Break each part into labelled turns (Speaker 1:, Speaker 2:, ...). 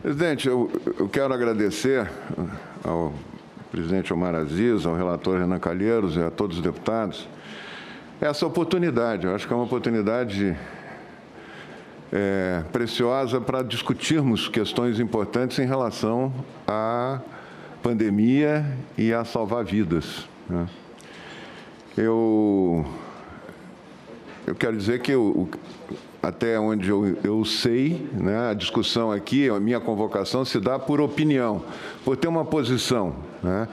Speaker 1: Presidente, eu quero agradecer ao presidente Omar Aziz, ao relator Renan Calheiros e a todos os deputados essa oportunidade. Eu acho que é uma oportunidade preciosa para discutirmos questões importantes em relação à pandemia e a salvar vidas, né? Eu quero dizer que até onde eu sei, né, a discussão aqui, a minha convocação se dá por opinião, por ter uma posição, né,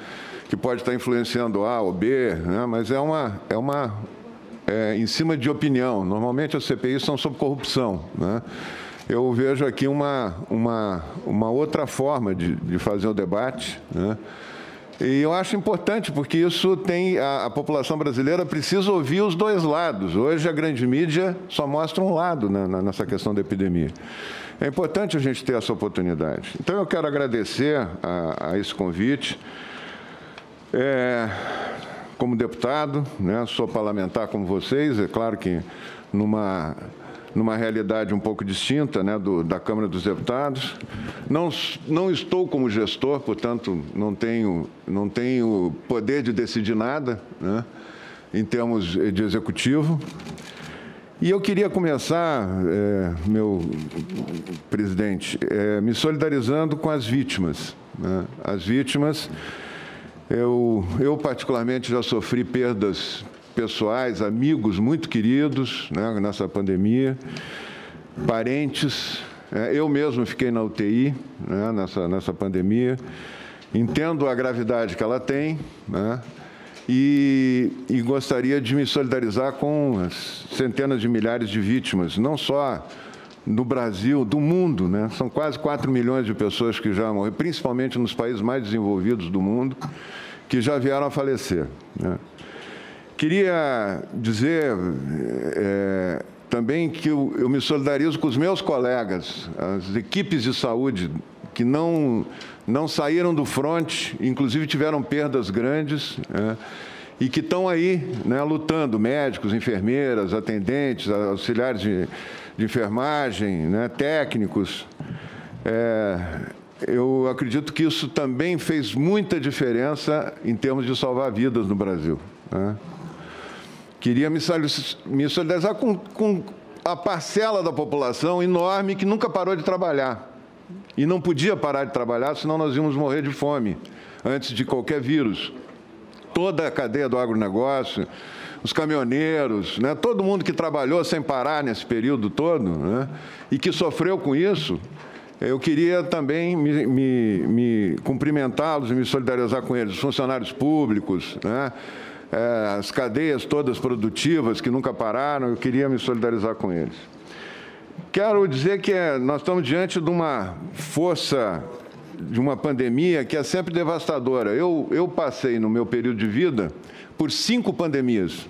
Speaker 1: que pode estar influenciando A ou B, né, mas é em cima de opinião. Normalmente as CPIs são sobre corrupção, né? Eu vejo aqui uma outra forma de fazer o debate, né? E eu acho importante, porque isso tem... A população brasileira precisa ouvir os dois lados. Hoje, a grande mídia só mostra um lado nessa questão da epidemia. É importante a gente ter essa oportunidade. Então, eu quero agradecer a esse convite. Como deputado, né, sou parlamentar como vocês, é claro que numa realidade um pouco distinta, né, da Câmara dos Deputados. Não estou como gestor, portanto, não tenho poder de decidir nada, né, em termos de executivo. E eu queria começar, meu presidente, me solidarizando com as vítimas, né? As vítimas, eu particularmente já sofri perdas pessoais, amigos muito queridos, né, nessa pandemia, parentes. Eu mesmo fiquei na UTI, né, nessa pandemia. Entendo a gravidade que ela tem, né, e gostaria de me solidarizar com as centenas de milhares de vítimas, não só no Brasil, do mundo, né? São quase 4 milhões de pessoas que já morreram, principalmente nos países mais desenvolvidos do mundo, que já vieram a falecer, né? Queria dizer também que eu me solidarizo com os meus colegas, as equipes de saúde que não saíram do fronte, inclusive tiveram perdas grandes, né, e que estão aí, né, lutando, médicos, enfermeiras, atendentes, auxiliares de enfermagem, né, técnicos. Eu acredito que isso também fez muita diferença em termos de salvar vidas no Brasil, né? Queria me solidarizar com a parcela da população enorme que nunca parou de trabalhar. E não podia parar de trabalhar, senão nós íamos morrer de fome, antes de qualquer vírus. Toda a cadeia do agronegócio, os caminhoneiros, né, todo mundo que trabalhou sem parar nesse período todo, né, e que sofreu com isso, eu queria também me cumprimentá-los e me solidarizar com eles, os funcionários públicos, né, as cadeias todas produtivas que nunca pararam, eu queria me solidarizar com eles. Quero dizer que nós estamos diante de uma força, de uma pandemia que é sempre devastadora. Eu passei, no meu período de vida, por 5 pandemias.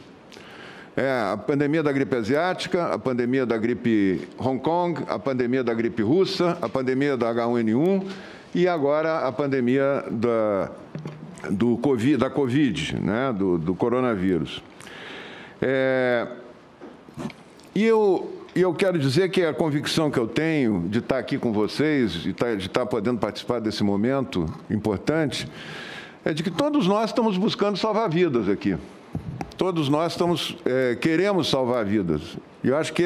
Speaker 1: A pandemia da gripe asiática, a pandemia da gripe Hong Kong, a pandemia da gripe russa, a pandemia da H1N1 e agora a pandemia da Covid, né, do coronavírus. E eu quero dizer que a convicção que eu tenho de estar aqui com vocês, de estar podendo participar desse momento importante, é de que todos nós estamos buscando salvar vidas aqui. Todos nós queremos salvar vidas. E eu acho que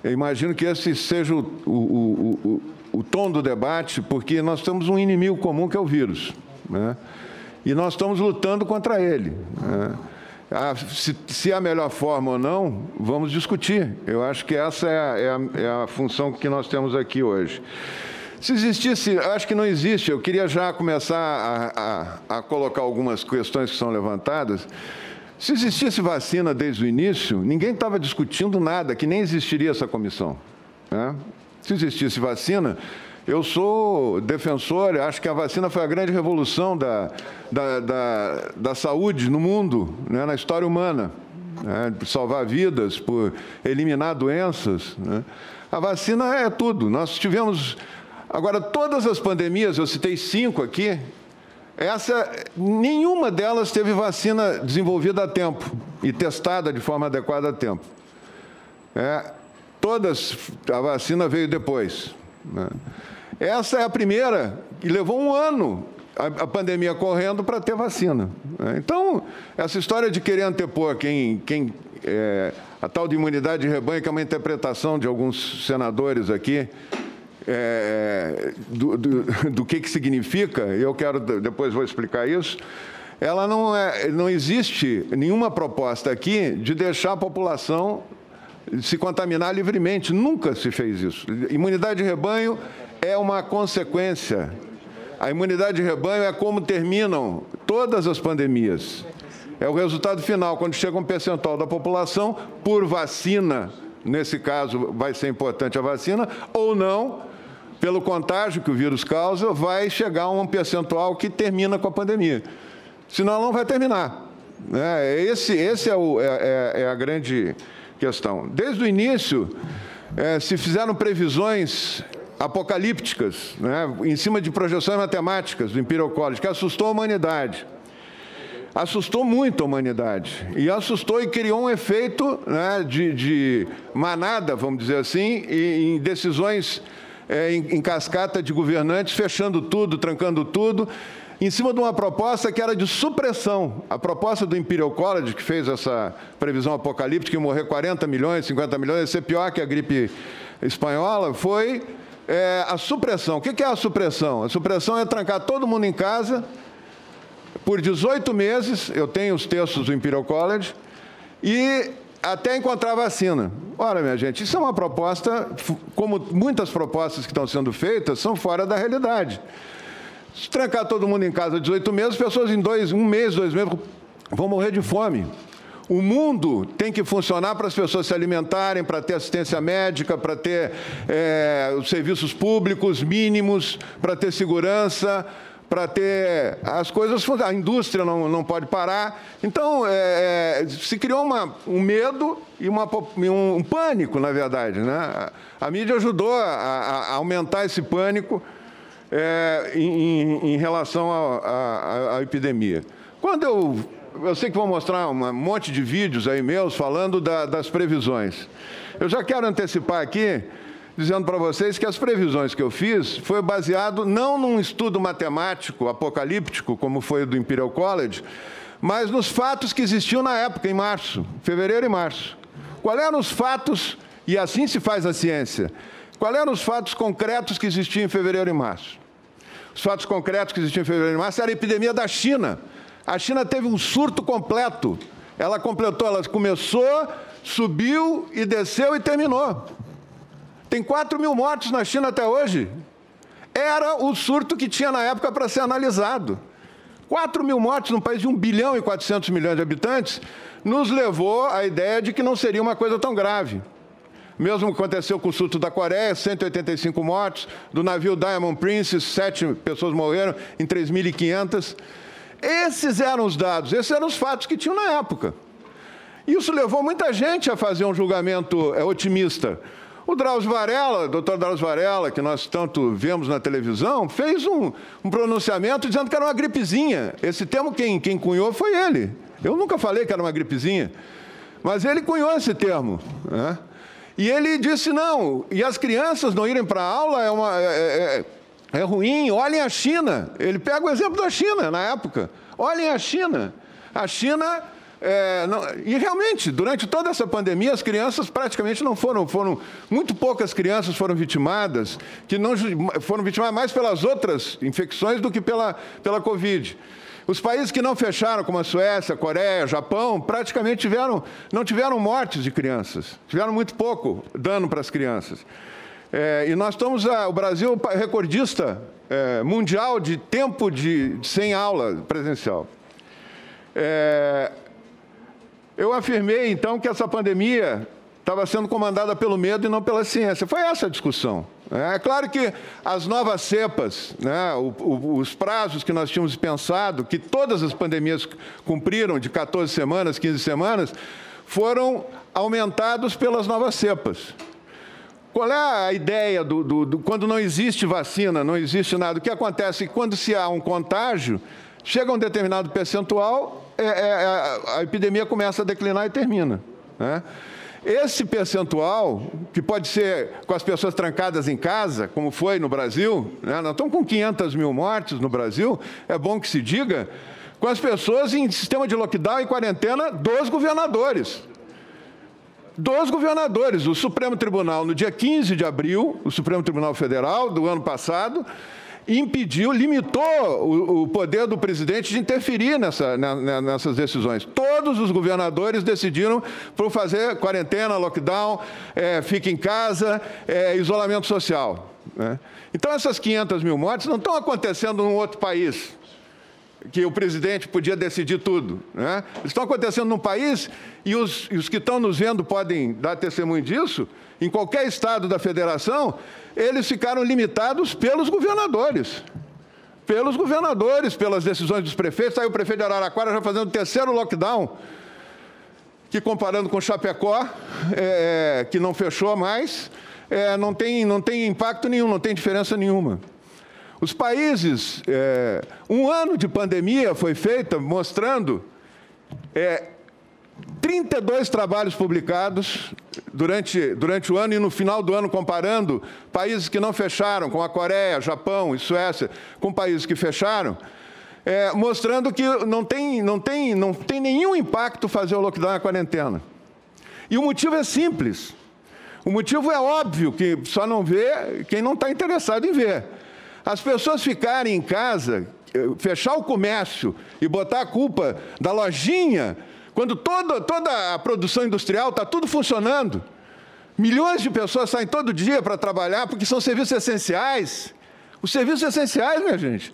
Speaker 1: eu imagino que esse seja o tom do debate, porque nós temos um inimigo comum que é o vírus, né? E nós estamos lutando contra ele, né? Se é a melhor forma ou não, vamos discutir. Eu acho que essa é a função que nós temos aqui hoje. Se existisse, acho que não existe, eu queria já começar a colocar algumas questões que são levantadas. Se existisse vacina desde o início, ninguém estava discutindo nada, que nem existiria essa comissão, né? Se existisse vacina, eu sou defensor, acho que a vacina foi a grande revolução da saúde no mundo, né, na história humana, né, por salvar vidas, por eliminar doenças, né? A vacina é tudo. Nós tivemos... Agora, todas as pandemias, eu citei 5 aqui, nenhuma delas teve vacina desenvolvida a tempo e testada de forma adequada a tempo. Todas, a vacina veio depois. né? Essa é a primeira, e levou um ano a pandemia correndo para ter vacina, né? Então, essa história de querer antepor a tal de imunidade de rebanho, que é uma interpretação de alguns senadores aqui, do que significa, eu quero, depois vou explicar isso, ela não existe nenhuma proposta aqui de deixar a população se contaminar livremente, nunca se fez isso. Imunidade de rebanho é uma consequência. A imunidade de rebanho é como terminam todas as pandemias. É o resultado final, quando chega um percentual da população, por vacina, nesse caso vai ser importante a vacina, ou não, pelo contágio que o vírus causa, vai chegar a um percentual que termina com a pandemia. Senão, não vai terminar, né? Esse é a grande questão. Desde o início, se fizeram previsões apocalípticas, né, em cima de projeções matemáticas do Imperial College, que assustou a humanidade. Assustou muito a humanidade. E assustou e criou um efeito, né, de manada, vamos dizer assim, em decisões em cascata de governantes, fechando tudo, trancando tudo, em cima de uma proposta que era de supressão. A proposta do Imperial College, que fez essa previsão apocalíptica, de morrer 40 milhões, 50 milhões, ia ser pior que a gripe espanhola, foi a supressão. O que é a supressão? A supressão é trancar todo mundo em casa por 18 meses, eu tenho os textos do Imperial College, e até encontrar vacina. Ora, minha gente, isso é uma proposta, como muitas propostas que estão sendo feitas, são fora da realidade. Se trancar todo mundo em casa 18 meses, as pessoas em um mês, 2 meses, vão morrer de fome. O mundo tem que funcionar para as pessoas se alimentarem, para ter assistência médica, para ter os serviços públicos mínimos, para ter segurança, para ter as coisas... A indústria não pode parar. Então, se criou um medo e um pânico, na verdade, né? A mídia ajudou a aumentar esse pânico em relação à epidemia. Quando eu sei que vou mostrar um monte de vídeos aí meus falando das previsões. Eu já quero antecipar aqui, dizendo para vocês que as previsões que eu fiz foi baseado não num estudo matemático apocalíptico, como foi o do Imperial College, mas nos fatos que existiam na época, em março, fevereiro e março. Quais eram os fatos, e assim se faz a ciência, quais eram os fatos concretos que existiam em fevereiro e março? Os fatos concretos que existiam em fevereiro e março era a epidemia da China. A China teve um surto completo. Ela começou, subiu e desceu e terminou. Tem 4 mil mortos na China até hoje. Era o surto que tinha na época para ser analisado. 4 mil mortos num país de 1 bilhão e 400 milhões de habitantes nos levou à ideia de que não seria uma coisa tão grave. Mesmo que aconteceu com o surto da Coreia, 185 mortos, do navio Diamond Princess, 7 pessoas morreram em 3.500. Esses eram os dados, esses eram os fatos que tinham na época. Isso levou muita gente a fazer um julgamento otimista. O Drauzio Varela, doutor Drauzio Varela, que nós tanto vemos na televisão, fez um pronunciamento dizendo que era uma gripezinha. Esse termo quem cunhou foi ele. Eu nunca falei que era uma gripezinha, mas ele cunhou esse termo, né? E ele disse, não, e as crianças não irem para a aula é ruim, olhem a China. Ele pega o exemplo da China, na época. Olhem a China. A China... e realmente, durante toda essa pandemia, as crianças praticamente não foram muito poucas crianças foram vitimadas, que não foram vitimadas mais pelas outras infecções do que pela Covid. Os países que não fecharam, como a Suécia, a Coreia, Japão, praticamente não tiveram mortes de crianças, tiveram muito pouco dano para as crianças. E nós estamos, o Brasil, recordista mundial de tempo sem aula presencial. Eu afirmei, então, que essa pandemia estava sendo comandada pelo medo e não pela ciência. Foi essa a discussão. É claro que as novas cepas, né, os prazos que nós tínhamos pensado, que todas as pandemias cumpriram, de 14 semanas, 15 semanas, foram aumentados pelas novas cepas. Qual é a ideia quando não existe vacina, não existe nada? O que acontece quando se há um contágio, chega a um determinado percentual, a epidemia começa a declinar e termina, né? Esse percentual, que pode ser com as pessoas trancadas em casa, como foi no Brasil, né? Nós estamos com 500 mil mortes no Brasil, é bom que se diga, com as pessoas em sistema de lockdown e quarentena dos governadores. Dos governadores. O Supremo Tribunal, no dia 15 de abril, o Supremo Tribunal Federal, do ano passado, limitou o poder do presidente de interferir nessas decisões. Todos os governadores decidiram por fazer quarentena, lockdown, fica em casa, isolamento social, né? Então, essas 500 mil mortes não estão acontecendo num outro país, que o presidente podia decidir tudo, né? Estão acontecendo num país, e os que estão nos vendo podem dar testemunho disso, em qualquer estado da federação, eles ficaram limitados pelos governadores. Pelos governadores, pelas decisões dos prefeitos. Aí o prefeito de Araraquara já fazendo o 3º lockdown, que comparando com Chapecó, que não fechou mais, não tem impacto nenhum, não tem diferença nenhuma. Os países, um ano de pandemia foi feita mostrando 32 trabalhos publicados durante o ano e no final do ano comparando países que não fecharam, como a Coreia, Japão e Suécia, com países que fecharam, mostrando que não tem nenhum impacto fazer o lockdown e a quarentena. E o motivo é simples. O motivo é óbvio, que só não vê quem não está interessado em ver. As pessoas ficarem em casa, fechar o comércio e botar a culpa da lojinha, quando toda a produção industrial está tudo funcionando, milhões de pessoas saem todo dia para trabalhar porque são serviços essenciais. Os serviços essenciais, minha gente,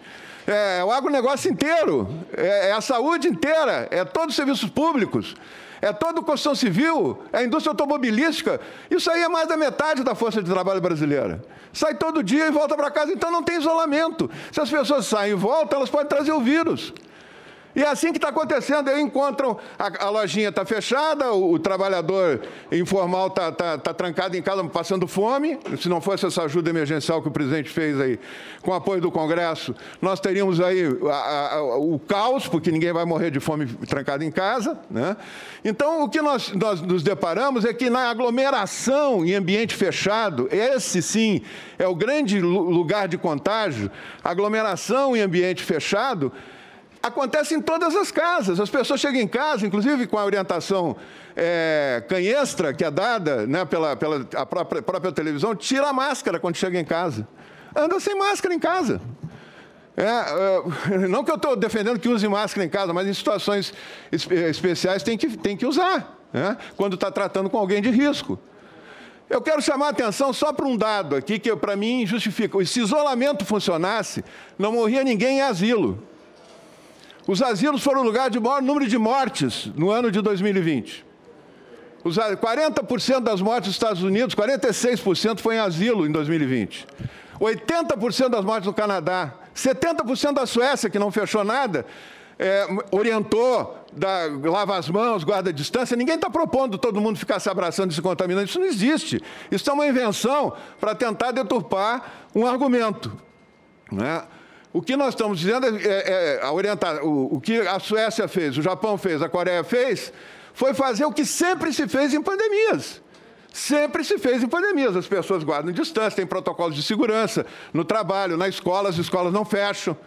Speaker 1: o agronegócio inteiro, é a saúde inteira, é todos os serviços públicos, é toda a construção civil, é a indústria automobilística. Isso aí é mais da metade da força de trabalho brasileira. Sai todo dia e volta para casa, então não tem isolamento. Se as pessoas saem e voltam, elas podem trazer o vírus. E é assim que está acontecendo. Aí encontram, a lojinha está fechada, o trabalhador informal está trancado em casa, passando fome. Se não fosse essa ajuda emergencial que o presidente fez aí, com o apoio do Congresso, nós teríamos aí o caos, porque ninguém vai morrer de fome trancado em casa, né? Então, o que nós nos deparamos é que na aglomeração em ambiente fechado, esse sim é o grande lugar de contágio, aglomeração em ambiente fechado, acontece em todas as casas. As pessoas chegam em casa, inclusive com a orientação canhestra que é dada, né, pela própria televisão, tira a máscara quando chega em casa. Anda sem máscara em casa. Não que eu estou defendendo que use máscara em casa, mas em situações especiais tem que usar, né, quando está tratando com alguém de risco. Eu quero chamar a atenção só para um dado aqui que, para mim, justifica. Se isolamento funcionasse, não morria ninguém em asilo. Os asilos foram o lugar de maior número de mortes no ano de 2020. 40% das mortes dos Estados Unidos, 46% foi em asilo em 2020. 80% das mortes no Canadá, 70% da Suécia, que não fechou nada, orientou, lava as mãos, guarda a distância. Ninguém está propondo todo mundo ficar se abraçando e se contaminando. Isso não existe. Isso é uma invenção para tentar deturpar um argumento, né? O que nós estamos dizendo o que a Suécia fez, o Japão fez, a Coreia fez, foi fazer o que sempre se fez em pandemias. Sempre se fez em pandemias. As pessoas guardam distância, tem protocolos de segurança no trabalho, na escola, as escolas não fecham.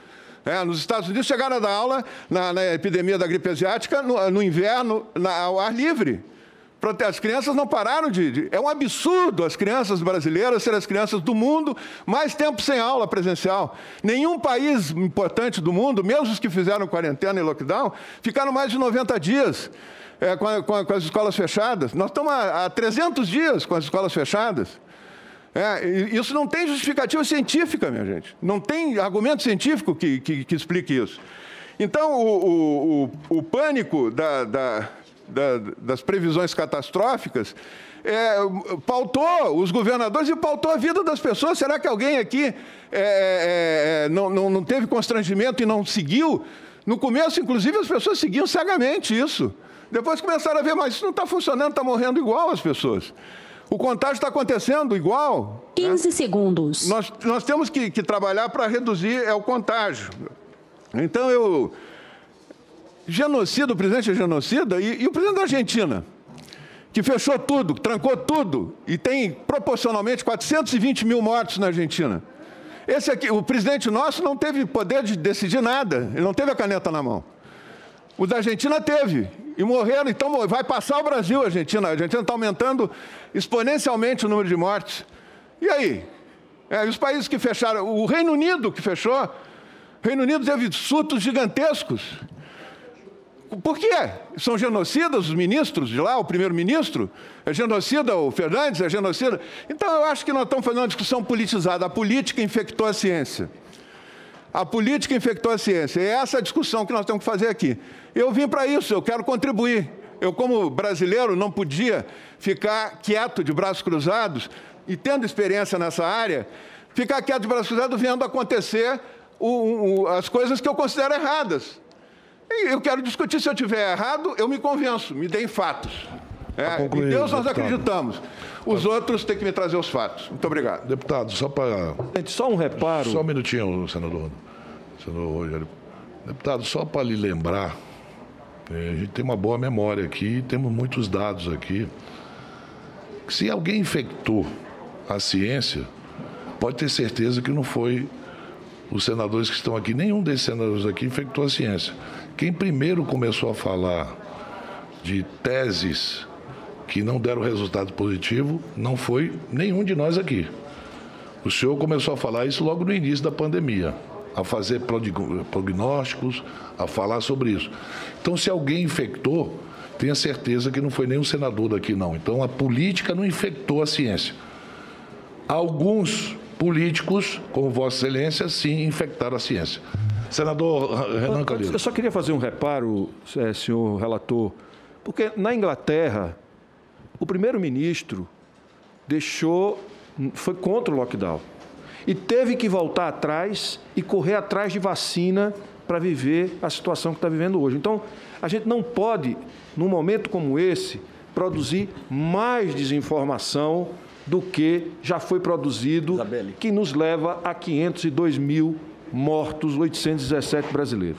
Speaker 1: Nos Estados Unidos chegaram a dar aula na epidemia da gripe asiática no inverno, ao ar livre. As crianças não pararam É um absurdo as crianças brasileiras serem as crianças do mundo mais tempo sem aula presencial. Nenhum país importante do mundo, mesmo os que fizeram quarentena e lockdown, ficaram mais de 90 dias com as escolas fechadas. Nós estamos há 300 dias com as escolas fechadas. Isso não tem justificativa científica, minha gente. Não tem argumento científico que explique isso. Então, o pânico das previsões catastróficas pautou os governadores e pautou a vida das pessoas. Será que alguém aqui não teve constrangimento e não seguiu? No começo, inclusive, as pessoas seguiam cegamente isso. Depois começaram a ver, mas isso não está funcionando, está morrendo igual as pessoas. O contágio está acontecendo igual.
Speaker 2: 15 segundos.
Speaker 1: Nós temos que trabalhar para reduzir o contágio. Então, genocida, o presidente é genocida, e o presidente da Argentina, que fechou tudo, trancou tudo, e tem proporcionalmente 420 mil mortos na Argentina. Esse aqui, o presidente nosso não teve poder de decidir nada, ele não teve a caneta na mão. O da Argentina teve, e morreram, então vai passar o Brasil, a Argentina está aumentando exponencialmente o número de mortes. E aí? E os países que fecharam, o Reino Unido que fechou, o Reino Unido teve surtos gigantescos. Por quê? São genocidas os ministros de lá, o primeiro-ministro? É genocida o Fernandes? É genocida? Então, eu acho que nós estamos fazendo uma discussão politizada. A política infectou a ciência. A política infectou a ciência. E é essa a discussão que nós temos que fazer aqui. Eu vim para isso, eu quero contribuir. Eu, como brasileiro, não podia ficar quieto de braços cruzados e, tendo experiência nessa área, ficar quieto de braços cruzados vendo acontecer as coisas que eu considero erradas. E eu quero discutir, se eu estiver errado, eu me convenço, me deem fatos. Em Deus nós acreditamos. Os outros têm que me trazer os fatos. Muito obrigado.
Speaker 2: Deputado, só para...
Speaker 3: Só um reparo...
Speaker 2: Só um minutinho, senador Rogério. Deputado, só para lhe lembrar, a gente tem uma boa memória aqui, temos muitos dados aqui, que se alguém infectou a ciência, pode ter certeza que não foi os senadores que estão aqui, nenhum desses senadores aqui infectou a ciência. Quem primeiro começou a falar de teses que não deram resultado positivo não foi nenhum de nós aqui. O senhor começou a falar isso logo no início da pandemia, a fazer prognósticos, a falar sobre isso. Então, se alguém infectou, tenha certeza que não foi nenhum senador daqui, não. Então, a política não infectou a ciência. Alguns políticos, como Vossa Excelência, sim, infectaram a ciência. Senador Renan Calheiros.
Speaker 3: Eu só queria fazer um reparo, senhor relator, porque na Inglaterra, o primeiro-ministro foi contra o lockdown e teve que voltar atrás e correr atrás de vacina para viver a situação que está vivendo hoje. Então, a gente não pode, num momento como esse, produzir mais desinformação do que já foi produzido, que nos leva a 502 mil mortos, 817 brasileiros.